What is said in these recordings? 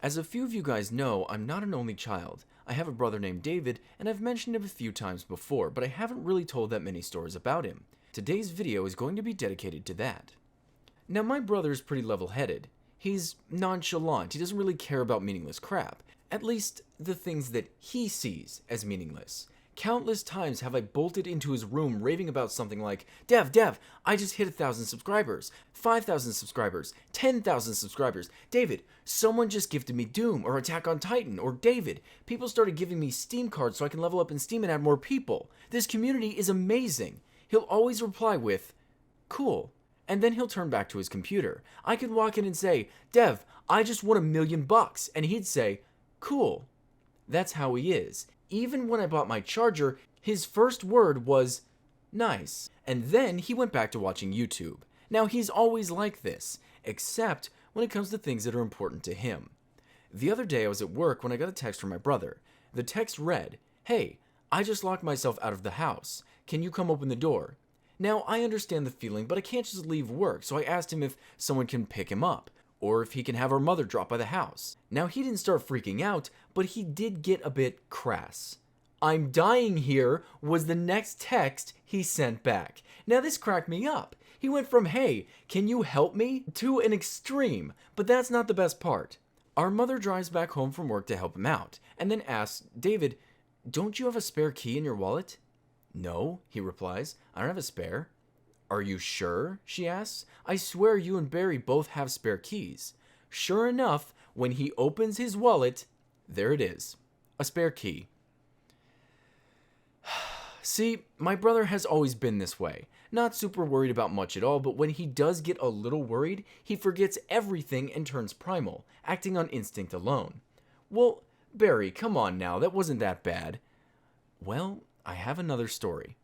As a few of you guys know, I'm not an only child. I have a brother named David, and I've mentioned him a few times before, but I haven't really told that many stories about him. Today's video is going to be dedicated to that. Now, my brother is pretty level-headed. He's nonchalant. He doesn't really care about meaningless crap. At least, the things that he sees as meaningless. Countless times have I bolted into his room raving about something like, Dev, I just hit 1,000 subscribers, 5,000 subscribers, 10,000 subscribers. David, someone just gifted me Doom or Attack on Titan. Or David, people started giving me Steam cards so I can level up in Steam and add more people. This community is amazing. He'll always reply with, cool. And then he'll turn back to his computer. I could walk in and say, Dev, I just won $1 million. And he'd say, cool. That's how he is. Even when I bought my charger, his first word was, nice. And then he went back to watching YouTube. Now, he's always like this, except when it comes to things that are important to him. The other day I was at work when I got a text from my brother. The text read, hey, I just locked myself out of the house. Can you come open the door? Now, I understand the feeling, but I can't just leave work, so I asked him if someone can pick him up, or if he can have our mother drop by the house. Now, he didn't start freaking out, but he did get a bit crass. I'm dying here was the next text he sent back. Now, this cracked me up. He went from, hey, can you help me, to an extreme, but that's not the best part. Our mother drives back home from work to help him out, and then asks, David, don't you have a spare key in your wallet? No, he replies, I don't have a spare. Are you sure? She asks. I swear you and Barry both have spare keys. Sure enough, when he opens his wallet, there it is, a spare key. See, my brother has always been this way. Not super worried about much at all, but when he does get a little worried, he forgets everything and turns primal, acting on instinct alone. Well, Barry, come on now, that wasn't that bad. Well, I have another story.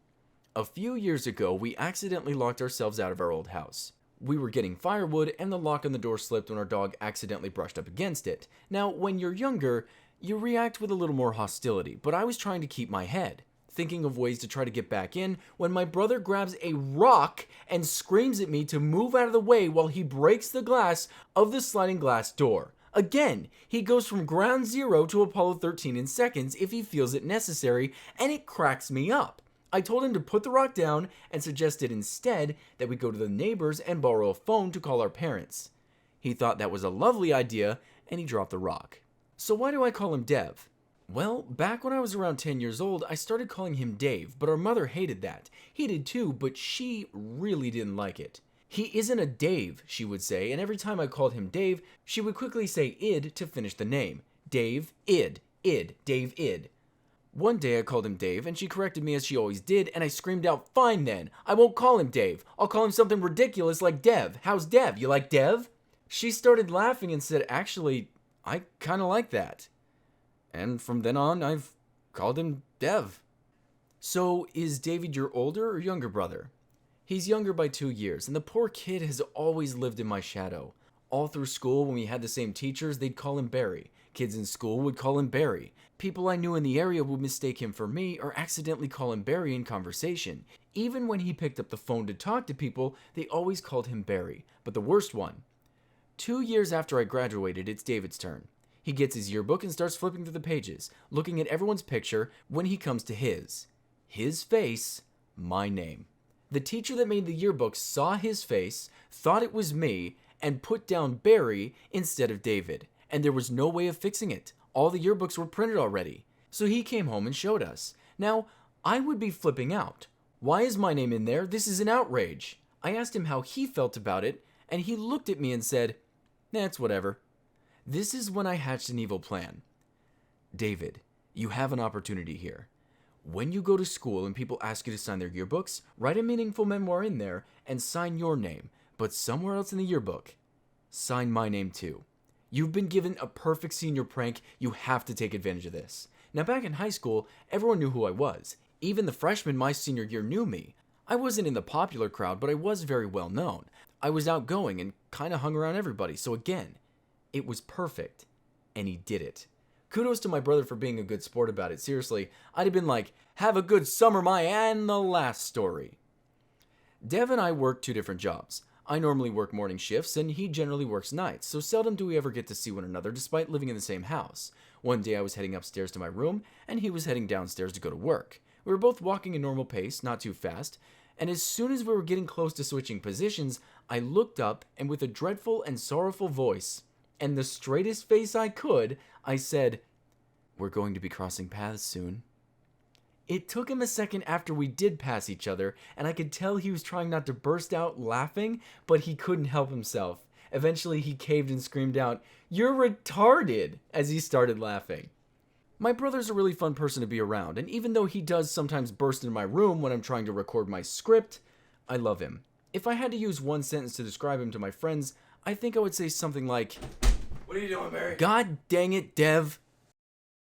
A few years ago, we accidentally locked ourselves out of our old house. We were getting firewood, and the lock on the door slipped when our dog accidentally brushed up against it. Now, when you're younger, you react with a little more hostility, but I was trying to keep my head, thinking of ways to try to get back in, when my brother grabs a rock and screams at me to move out of the way while he breaks the glass of the sliding glass door. Again, he goes from ground zero to Apollo 13 in seconds if he feels it necessary, and it cracks me up. I told him to put the rock down and suggested instead that we go to the neighbors and borrow a phone to call our parents. He thought that was a lovely idea, and he dropped the rock. So why do I call him Dev? Well, back when I was around 10 years old, I started calling him Dave, but our mother hated that. He did too, but she really didn't like it. He isn't a Dave, she would say, and every time I called him Dave, she would quickly say id to finish the name. Dave, id, Dave, id. One day I called him Dave, and she corrected me as she always did, and I screamed out, fine then, I won't call him Dave. I'll call him something ridiculous like Dev. How's Dev? You like Dev? She started laughing and said, actually, I kinda like that. And from then on, I've called him Dev. So, is David your older or younger brother? He's younger by 2 years, and the poor kid has always lived in my shadow. All through school, when we had the same teachers, they'd call him Barry. Kids in school would call him Barry. People I knew in the area would mistake him for me or accidentally call him Barry in conversation. Even when he picked up the phone to talk to people, they always called him Barry. But the worst one. 2 years after I graduated, it's David's turn. He gets his yearbook and starts flipping through the pages, looking at everyone's picture when he comes to his. His face, my name. The teacher that made the yearbook saw his face, thought it was me, and put down Barry instead of David. And there was no way of fixing it. All the yearbooks were printed already. So he came home and showed us. Now, I would be flipping out. Why is my name in there? This is an outrage. I asked him how he felt about it, and he looked at me and said, it's whatever. This is when I hatched an evil plan. David, you have an opportunity here. When you go to school and people ask you to sign their yearbooks, write a meaningful memoir in there and sign your name, but somewhere else in the yearbook, sign my name too. You've been given a perfect senior prank. You have to take advantage of this. Now, back in high school, everyone knew who I was. Even the freshmen my senior year knew me. I wasn't in the popular crowd, but I was very well known. I was outgoing and kind of hung around everybody, so again, it was perfect. And he did it. Kudos to my brother for being a good sport about it. Seriously, I'd have been like, have a good summer, and the last story. Dev and I worked 2 different jobs. I normally work morning shifts, and he generally works nights, so seldom do we ever get to see one another despite living in the same house. One day I was heading upstairs to my room, and he was heading downstairs to go to work. We were both walking a normal pace, not too fast, and as soon as we were getting close to switching positions, I looked up, and with a dreadful and sorrowful voice, and the straightest face I could, I said, "We're going to be crossing paths soon." It took him a second after we did pass each other, and I could tell he was trying not to burst out laughing, but he couldn't help himself. Eventually, he caved and screamed out, "You're retarded!" as he started laughing. My brother's a really fun person to be around, and even though he does sometimes burst into my room when I'm trying to record my script, I love him. If I had to use one sentence to describe him to my friends, I think I would say something like, "What are you doing, Barry? God dang it, Dev.